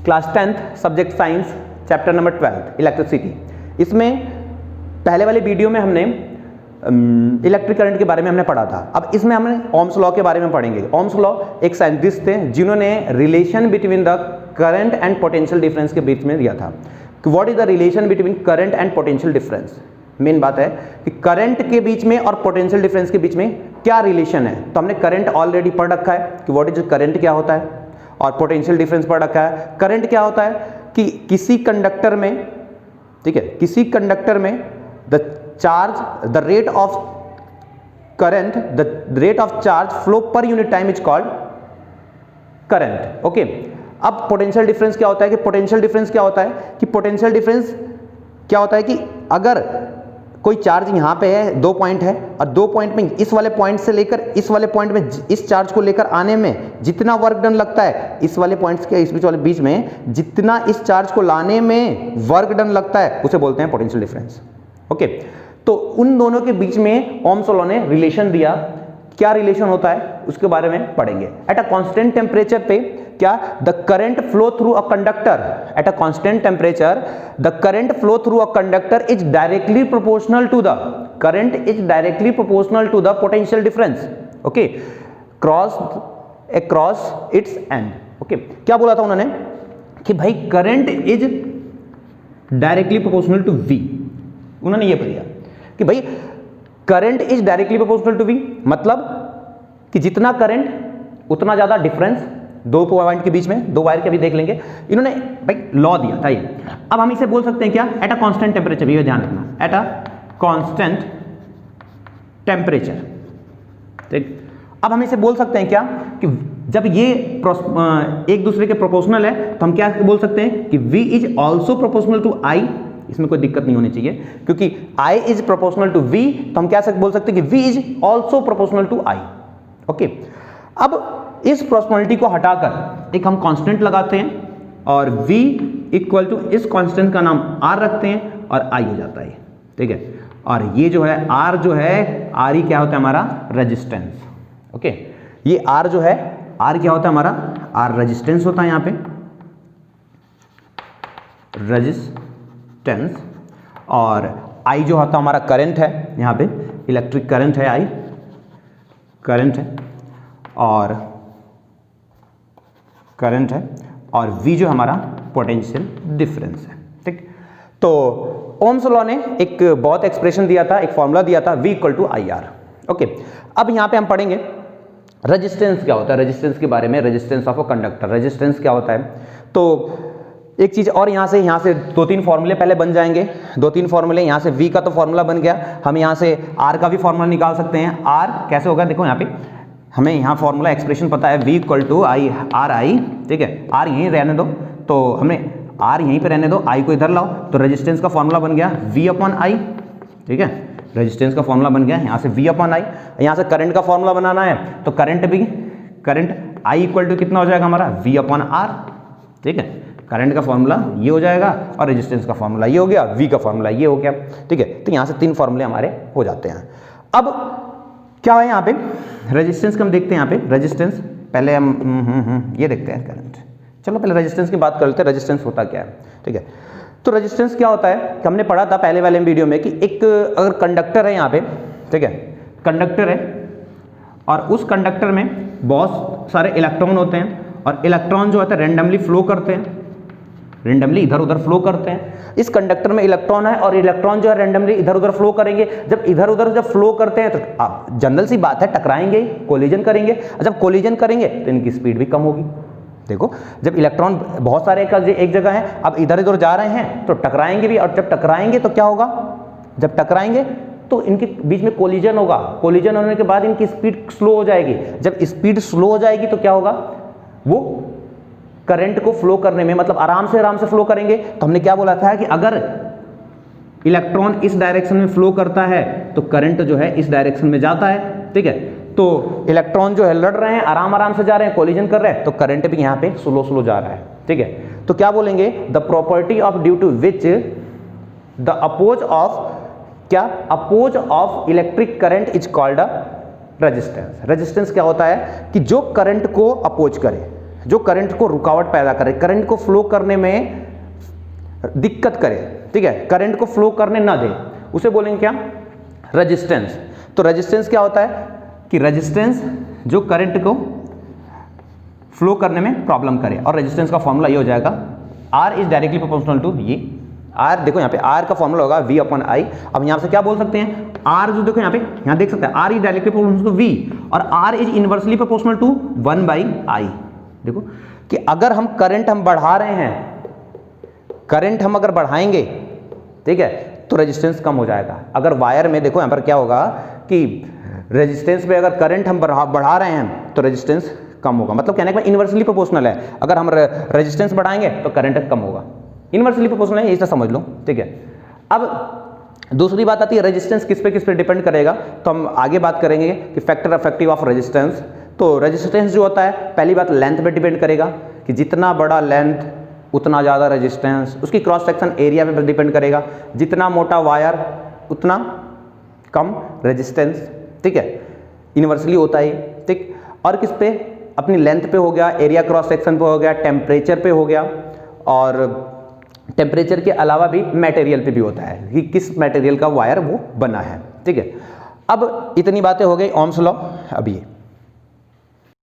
Class 10th subject science chapter number 12 electricity. इसमें पहले वाले वीडियो में हमने इलेक्ट्रिक करंट के बारे में हमने पढ़ा था। अब इसमें हमने ओम्स लॉ के बारे में पढ़ेंगे। ओम्स लॉ एक साइंटिस्ट थे जिन्होंने relation between the current and potential difference के बीच में दिया था कि what is the relation between current and potential difference. Main बात है कि करंट के बीच में और पोटेंशियल डिफरेंस के बीच में क्या रिलेशन है। तो हमने करंट ऑलरेडी पढ़ रखा है कि व्हाट इज करंट क्या होता है, और पोटेंशियल डिफरेंस पढ़ रखा है। करंट क्या होता है कि किसी कंडक्टर में, ठीक है, किसी कंडक्टर में the charge, the rate of current, the rate of charge flow per unit time is called current. Okay, अब पोटेंशियल डिफरेंस क्या होता है कि पोटेंशियल डिफरेंस क्या होता है कि पोटेंशियल डिफरेंस क्या होता है कि अगर कोई चार्ज यहाँ पे है, 2 पॉइंट है, और 2 पॉइंट में इस वाले पॉइंट से लेकर इस वाले पॉइंट में इस चार्ज को लेकर आने में जितना वर्क डन लगता है, इस वाले पॉइंट्स के इस वाले बीच में जितना इस चार्ज को लाने में वर्क डन लगता है उसे बोलते हैं पोटेंशियल डिफरेंस। ओके, तो उन दोनों के बीच में ओम्स लॉ ने रिलेशन दिया। क्या रिलेशन होता है उसके बारे में पढ़ेंगे। एट अ कांस्टेंट टेम्परेचर पे क्या the current flow through a conductor, at a constant temperature the current flow through a conductor is directly proportional to the current is directly proportional to the potential difference. Okay, cross its end. Okay, क्या बोला था उन्होंने कि भाई current is directly proportional to V. उन्होंने ये दिया कि भाई current is directly proportional to V, मतलब कि जितना करंट उतना ज्यादा डिफरेंस 2 पॉइंट के बीच में, 2 वायर के भी देख लेंगे। इन्होंने भाई लॉ दिया था ये। अब हम इसे बोल सकते हैं क्या, एट अ कांस्टेंट टेम्परेचर, ये ध्यान रखना, एट अ कांस्टेंट टेम्परेचर। ठीक, अब हम इसे बोल सकते हैं क्या कि जब ये एक दूसरे के प्रोपोर्शनल है तो हम क्या बोल सकते हैं कि V is also proportional to I। इसमें कोई दिक्कत नहीं होनी चाहिए क्योंकि I is proportional to V, तो हम क्या बोल सकते हैं कि V is also proportional to I। Okay, अब इस प्रोपोर्शनलिटी को हटाकर एक हम कांस्टेंट लगाते हैं और V इक्वल टू इस कांस्टेंट का नाम R रखते हैं और I हो जाता है। ठीक है, और ये जो है R जो है, R ही क्या होता है हमारा रेजिस्टेंस। ओके, ये R जो है, R क्या होता है हमारा, R रेजिस्टेंस होता है यहाँ पे, रेजिस्टेंस, और I जो होता है हमारा करंट है, यहाँ पे इलेक्ट्रिक करंट है, I करंट है, और करंट है, और V जो हमारा पोटेंशियल डिफरेंस है। ठीक, तो ओम्स लॉ ने एक बहुत एक्सप्रेशन दिया था, एक फॉर्मूला दिया था, V equal to IR। Okay, अब यहाँ पे हम पढ़ेंगे रेजिस्टेंस क्या होता है, रेजिस्टेंस के बारे में, resistance of a conductor, resistance क्या होता है। तो एक चीज़ और, यहाँ से 2-3 फॉर्मूले पहले बन जाएंगे, 2-3 फॉर्मूले। यहाँ से V का तो फॉर्मूला बन गया, हम यहाँ से R का भी फॉर्मूला निकाल सकते हैं। R कैसे होगा, देखो यहाँ पे हमें यहाँ फॉर्मूला एक्सप्रेशन पता है, V इक्वल टू RI। ठीक है, R यहीं रहने दो, तो हमने R यहीं पे रहने दो, I को इधर लाओ, तो रेजिस्टेंस का फॉर्मूला बन गया V अपॉन I। ठीक है, रेजिस्टेंस का फॉर्मूला बन गया, यहाँ से V अपॉन I। यहाँ से करंट का फॉर्मूला बनाना है, तो करंट I इक्वल टू कितना हो जाएगा हमारा, V अपॉन R। ठीक है, करंट का फॉर्मूला ये हो जाएगा और रेजिस्टेंस का फॉर्मूला ये हो गया, V का फॉर्मूला ये हो गया। ठीक है, तो यहाँ से 3 फॉर्मूले हमारे हो जाते हैं। अब क्या है यहाँ पे, रेजिस्टेंस का हम देखते हैं। यहाँ पे रेजिस्टेंस पहले हम ये देखते हैं करंट। चलो पहले रेजिस्टेंस की बात कर लेते हैं, रेजिस्टेंस होता क्या है। ठीक है, तो रेजिस्टेंस क्या होता है कि हमने पढ़ा था पहले वाले वीडियो में कि एक अगर कंडक्टर है यहाँ पे, ठीक है, कंडक्टर है और उस कंडक्टर में बहुत सारे इलेक्ट्रॉन होते हैं, और इलेक्ट्रॉन जो होता है रेंडमली फ्लो करते हैं, रेंडमली इधर उधर फ्लो करते हैं। इस कंडक्टर में इलेक्ट्रॉन है और इलेक्ट्रॉन जो है रेंडमली इधर उधर फ्लो करेंगे। जब इधर उधर जब फ्लो करते हैं तो आप जनरल सी बात है टकराएंगे, कोलिजन करेंगे। जब कोलिजन करेंगे तो इनकी स्पीड भी कम होगी। देखो, जब इलेक्ट्रॉन बहुत सारे एक जगह है, अब इधर उधर जा रहे हैं तो टकराएंगे भी, और जब टकराएंगे तो क्या होगा, जब टकराएंगे तो इनके बीच में कोलिजन होगा। कोलिजन होने के बाद इनकी स्पीड स्लो हो जाएगी। जब स्पीड स्लो हो जाएगी तो क्या होगा, वो करंट को फ्लो करने में, मतलब आराम से फ्लो करेंगे। तो हमने क्या बोला था कि अगर इलेक्ट्रॉन इस डायरेक्शन में फ्लो करता है तो करंट जो है इस डायरेक्शन में जाता है। ठीक है, तो इलेक्ट्रॉन जो है लड़ रहे हैं, आराम से जा रहे हैं, कोलिजन कर रहे हैं, तो करंट भी यहाँ पे स्लो जा रहा है। ठीक है, तो क्या बोलेंगे, the property of due to which the oppose of electric current is called a resistance. Resistance क्या होता है कि जो करंट को अपोज करे, जो करंट को रुकावट पैदा करे, करंट को फ्लो करने में दिक्कत करे, ठीक है, करंट को फ्लो करने ना दे, उसे बोलेंगे क्या? रेजिस्टेंस। तो रेजिस्टेंस क्या होता है कि रेजिस्टेंस जो करंट को फ्लो करने में प्रॉब्लम करे, और रेजिस्टेंस का फॉर्मूला ये हो जाएगा R is directly proportional to ये R, देखो यहाँ पे R का फॉर्मूला होगा V अपॉन I। अब यहाँ से क्या बोल सकते हैं? R जो देखो यहाँ देख सकते हैं R is directly proportional to V और R is inversely proportional to 1/I। देखो कि अगर हम करंट बढ़ा रहे हैं, करंट हम अगर बढ़ाएंगे, ठीक है, तो रेजिस्टेंस कम हो जाएगा। अगर वायर में देखो यहाँ पर क्या होगा कि रेजिस्टेंस पे अगर करंट हम बढ़ा रहे हैं तो रेजिस्टेंस कम होगा, मतलब कहने का इनवर्सली प्रोपोर्शनल है। अगर हम रेजिस्टेंस बढ़ाएंगे तो करंट कम होगा, इनवर्सली प्रोपोर्शनल है, इसे समझ लो, ठीक है। अब दूसरी बात आती है रेजिस्टेंस किस पे डिपेंड करेगा, तो हम आगे बात करेंगे कि फैक्टर इफेक्टिव ऑफ रेजिस्टेंस। तो रेजिस्टेंस जो होता है, पहली बात लेंथ पे डिपेंड करेगा कि जितना बड़ा लेंथ उतना ज़्यादा रेजिस्टेंस, उसकी क्रॉस सेक्शन एरिया पे डिपेंड करेगा, जितना मोटा वायर उतना कम रेजिस्टेंस, ठीक है, इनवर्सली होता है, ठीक। और किस पे? अपनी लेंथ पे हो गया, एरिया क्रॉस सेक्शन पे हो गया, टेम्परेचर पे हो गया, और टेम्परेचर के अलावा भी मटेरियल पे भी होता है कि किस मटेरियल का वायर वो बना है, ठीक है। अब इतनी बातें हो गई ओम्स लॉ। अब ये